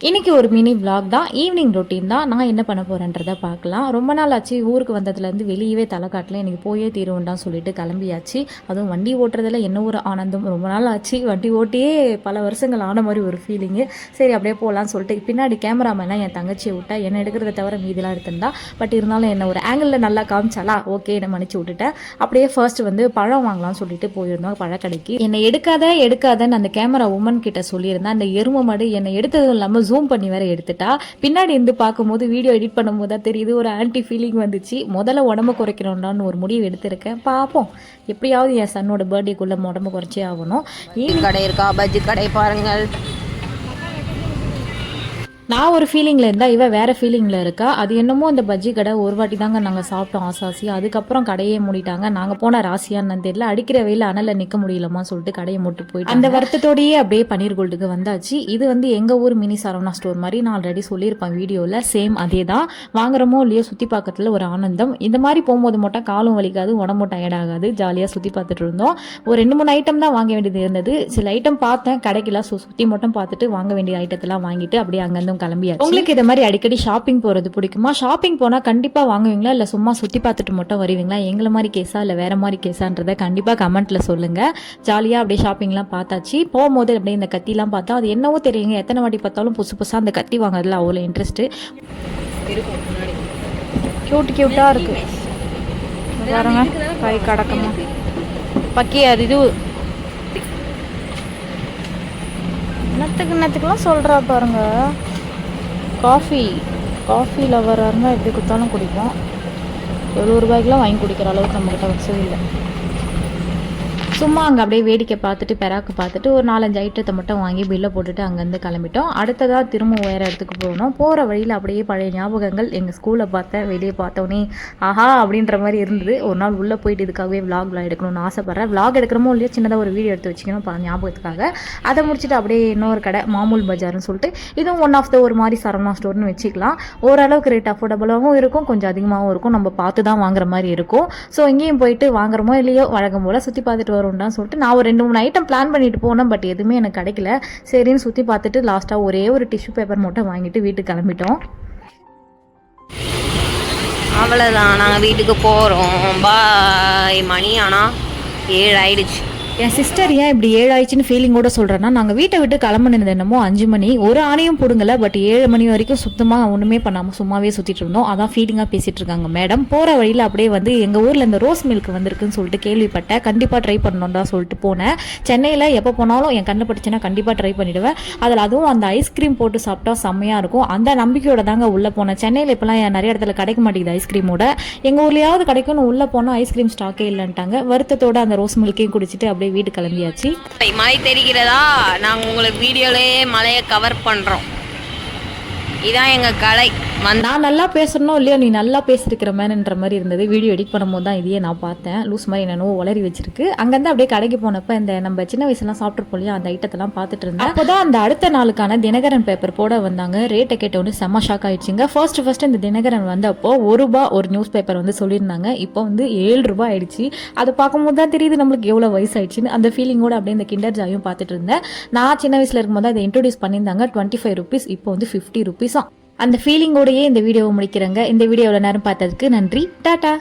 இன்றைக்கி ஒரு mini vlog தான், ஈவினிங் ரொட்டீன் தான். நான் என்ன பண்ண போகிறேன்றதை பார்க்கலாம். ரொம்ப நாள் ஆச்சு ஊருக்கு வந்ததுலேருந்து வெளியவே தலை காட்டல. எனக்கு போயே தீருவோண்டான்னு சொல்லிட்டு கிளம்பியாச்சு. அதுவும் வண்டி ஓட்டுறதுல என்ன ஒரு ஆனந்தம். ரொம்ப நாள் ஆச்சு வண்டி ஓட்டியே பல வருஷங்கள் ஆன மாதிரி ஒரு ஃபீலிங்கு. சரி அப்படியே போகலான்னு சொல்லிட்டு பின்னாடி கேமராமேனாக என் தங்கச்சியை விட்டா என்னை எடுக்கிறத தவிர மீதிலாம் எடுத்திருந்தா. பட் இருந்தாலும் என்ன ஒரு ஆங்கிளில் நல்லா காமிச்சாலா, ஓகே என்னை மன்னிச்சு விட்டுட்டேன். அப்படியே ஃபர்ஸ்ட் வந்து பழம் வாங்கலாம்னு சொல்லிட்டு போயிருந்தோம் பழக்கடைக்கு. என்னை எடுக்காதன்னு அந்த கேமரா உமன் கிட்ட சொல்லியிருந்தேன். அந்த எருமை மாடு என்னை எடுத்ததும் இல்லாமல் ஜூம் பண்ணி வேற எடுத்துட்டா. பின்னாடி இருந்து பார்க்கும்போது வீடியோ எடிட் பண்ணும்போது தான் தெரியுது ஒரு ஆன்டி ஃபீலிங் வந்துச்சு. முதல்ல உடம்பு குறைக்கணும்டான்னு ஒரு முடிவு எடுத்திருக்கேன். பார்ப்போம், எப்படியாவது என் சன்னோட பர்த்டேக்குள்ளே உடம்பு குறைச்சே ஆகணும். கடை இருக்கா, பஜ்ஜி கடை பாருங்கள். நான் ஒரு ஃபீலிங்கில் இருந்தால் இவன் வேறு ஃபீலிங்கில் இருக்கா. அது என்னமோ அந்த பஜ்ஜி கடை ஒரு வாட்டி தாங்க நாங்கள் சாப்பிட்டோம் ஆசாசியாக. அதுக்கப்புறம் கடையே மூடிட்டாங்க. நாங்கள் போன ராசியான்னு தெரியல. அடிக்கிற வெயில் அனலில் நிற்க முடியலமா சொல்லிட்டு கடையை மூட்டு போயிட்டு அந்த வருத்தத்தோடையே அப்படியே பன்னீர் கோல்டுக்கு வந்தாச்சு. இது வந்து எங்கள் ஊர் மினி சரவணா ஸ்டோர் மாதிரி நான் ஆல்ரெடி சொல்லியிருப்பேன் வீடியோவில். சேம் அதே தான். வாங்குறமோ இல்லையோ சுற்றி பார்க்கறதுல ஒரு ஆனந்தம். இந்த மாதிரி போகும்போது மட்டும் காலும் வலிக்காது, உடம்பும் டயர்டாகாது. ஜாலியாக சுற்றி பார்த்துட்டு இருந்தோம். ஒரு 2-3 ஐட்டம் தான் வாங்க வேண்டியது இருந்தது. சில ஐட்டம் பார்த்தேன், கடைக்கெல்லாம் சுற்றி மட்டும் பார்த்துட்டு வாங்க வேண்டிய ஐட்டத்தெல்லாம் வாங்கிட்டு அப்படியே அங்கேருந்து கிளம்பியாச்சு. உங்களுக்கு இந்த மாதிரி அடிக்கடி ஷாப்பிங் போறது பிடிக்குமா? ஷாப்பிங் போனா கண்டிப்பா வாங்குவீங்களா, இல்ல சும்மா சுத்தி பார்த்துட்டு மட்டும் வருவீங்களா? எங்களை மாதிரி கேஸா இல்ல வேற மாதிரி கேஸான்றதை கண்டிப்பா கமெண்ட்ல சொல்லுங்க. ஜாலியா அப்படியே ஷாப்பிங்லாம் பார்த்தாச்சு. போகும்போது அப்படியே இந்த கத்திலாம் பார்த்தா அது என்னவோ தெரியுங்க, எத்தனை வாட்டி பார்த்தாலும் புதுசா அந்த கத்தி வாங்குறதுல அவ்வளோ இன்ட்ரெஸ்ட். கியூட்டா இருக்கு பாருங்க. கை கடக்கமா பக்கி அது இது என்னத்துக்குலாம் சொல்கிறா பாருங்க. காஃபி லவராக இருந்தால் எப்படி கொடுத்தாலும் குடிப்போம். 70 ரூபாய்க்குலாம் வாங்கி குடிக்கிற அளவுக்கு நம்மக்கிட்ட வசதி இல்லை. சும்மா அங்கே அப்படியே வேடிக்கை பார்த்துட்டு பெராக்கு பார்த்துட்டு ஒரு 4-5 ஐட்டத்தை மட்டும் வாங்கி பில்லை போட்டுட்டு அங்கேருந்து கிளம்பிட்டோம். அடுத்ததாக திரும்ப வேறு இடத்துக்கு போகணும். போகிற வழியில் அப்படியே பழைய ஞாபகங்கள். எங்கள் ஸ்கூலில் பார்த்தேன், வெளியே பார்த்தோன்னே ஆஹா அப்படின்ற மாதிரி இருந்தது. ஒரு நாள் உள்ளே போயிட்டு இதுக்காகவே விளாக்லாம் எடுக்கணும்னு ஆசைப்பட்றேன். விளாக் எடுக்கிறமோ இல்லையோ சின்னதாக ஒரு வீடியோ எடுத்து வச்சுக்கணும் ஞாபகத்துக்காக. அதை முடிச்சுட்டு அப்படியே இன்னொரு கடை மாமூல் பஜார்னு சொல்லிட்டு, இதுவும் ஒன் ஆஃப் த ஒரு மாதிரி சரவணா ஸ்டோர்னு வச்சுக்கலாம். ஓரளவுக்கு ரேட் அஃபோர்டபுளாகவும் இருக்கும், கொஞ்சம் அதிகமாகவும் இருக்கும். நம்ம பார்த்து தான் வாங்குற மாதிரி இருக்கும். ஸோ இங்கேயும் போயிட்டு வாங்குறமோ இல்லையோ வழக்கம் போல் சுற்றி பார்த்துட்டு வரும் சொல்லிட்டு நான் ஒரு 2-3 ஐட்டம் பிளான் பண்ணிட்டு போனேன். பட் எதுவுமே எனக்கு கிடைக்கல. சரின்னு சுற்றி பார்த்துட்டு லாஸ்ட்டாக ஒரே ஒரு டிஷ்யூ பேப்பர் மட்டும் வாங்கிட்டு வீட்டுக்கு கிளம்பிட்டோம். அவ்வளோதான், நாங்கள் வீட்டுக்கு போகிறோம். பாய். மணி ஆனால் 7 ஆயிடுச்சு. என் சிஸ்டர் ஏன் இப்படி 7 ஆயிடுச்சுன்னு ஃபீலிங்கோட சொல்கிறேன்னா, நாங்கள் வீட்டை விட்டு கிளம்புனது என்னமோ 5 மணி. ஒரு ஆணையும் பிடுங்கலை. பட் 7 மணி வரைக்கும் சுத்தமாக ஒன்றுமே பண்ணாமல் சும்மாவே சுற்றிட்டு இருந்தோம். அதான் ஃபீலிங்காக பேசிகிட்டு இருக்காங்க மேடம். போகிற வழியில் அப்படியே வந்து எங்கள் ஊரில் இந்த ரோஸ் மில்க் வந்திருக்குன்னு சொல்லிட்டு கேள்விப்பட்டேன். கண்டிப்பாக ட்ரை பண்ணணும்டா சொல்லிட்டு போனேன். சென்னையில் எப்போ போனாலும் என் கண்ணை பட்டுச்சுன்னா கண்டிப்பாக ட்ரை பண்ணிவிடுவேன். அதில் அதுவும் அந்த ஐஸ்கிரீம் போட்டு சாப்பிட்டா செம்மையாக இருக்கும். அந்த நம்பிக்கையோட தாங்க உள்ளே போனேன். சென்னையில் இப்போலாம் நிறைய இடத்துல கிடைக்க மாட்டேங்குது ஐஸ்கிரீமோட. எங்கள் ஊர்லையாவது கிடைக்கும்னு உள்ளே போனால் ஐஸ்கிரீம் ஸ்டாக்கே இல்லைன்ட்டாங்க. வருத்தத்தோட அந்த ரோஸ் மில்க்கையும் குடிச்சிட்டு அப்படியே வீட்டு கிளம்பியாச்சு. மழை தெரிகிறதா? நாங்கள் உங்களுக்கு வீடியோலேயே மழையை கவர் பண்ணுறோம். இதான் எங்கள் கலை. நான் நல்லா பேசணும் இல்லையோ, நீ நல்லா பேசிருக்கிற மேனுன்ற மாதிரி இருந்தது. வீடியோ எடிட் பண்ணும்போது தான் இதையே நான் பார்த்தேன். லூஸ் மாதிரி என்னென்னோ வளரி வச்சிருக்கு. அங்கேருந்து அப்படியே கடைக்கு போனப்போ இந்த நம்ம சின்ன வயசுலாம் சாப்பிட்ருப்போம் இல்லையா, அந்த ஐட்டத்தெல்லாம் பார்த்துட்டு இருந்தேன். அப்போ தான் அந்த அடுத்த நாளுக்கான தினகரன் பேப்பர் போட வந்தாங்க. ரேட்டை கேட்டோன்னு செம்ம ஷாக் ஆயிடுச்சுங்க. ஃபர்ஸ்ட் இந்த தினகரன் வந்தப்போ ₹1 ஒரு நியூஸ் பேப்பர் வந்து சொல்லியிருந்தாங்க. இப்போ வந்து ₹7 ஆயிடுச்சு. அதை பார்க்கும்போது தான் தெரியுது நம்மளுக்கு எவ்வளோ வயசாயிடுச்சுன்னு. அந்த ஃபீலிங்கோட அப்படியே இந்த கிண்டர் ஜாயும் பார்த்துட்டு இருந்தேன். நான் சின்ன வயசில் இருக்கும்போது அதை இன்ட்ரோடியூஸ் பண்ணியிருந்தாங்க. ₹25. இப்போ வந்து ₹50. அந்த ஃபீலிங்கோடையே இந்த வீடியோவை முடிக்கிறேங்க. இந்த வீடியோவில் நேரம் பார்த்ததுக்கு நன்றி. டாடா.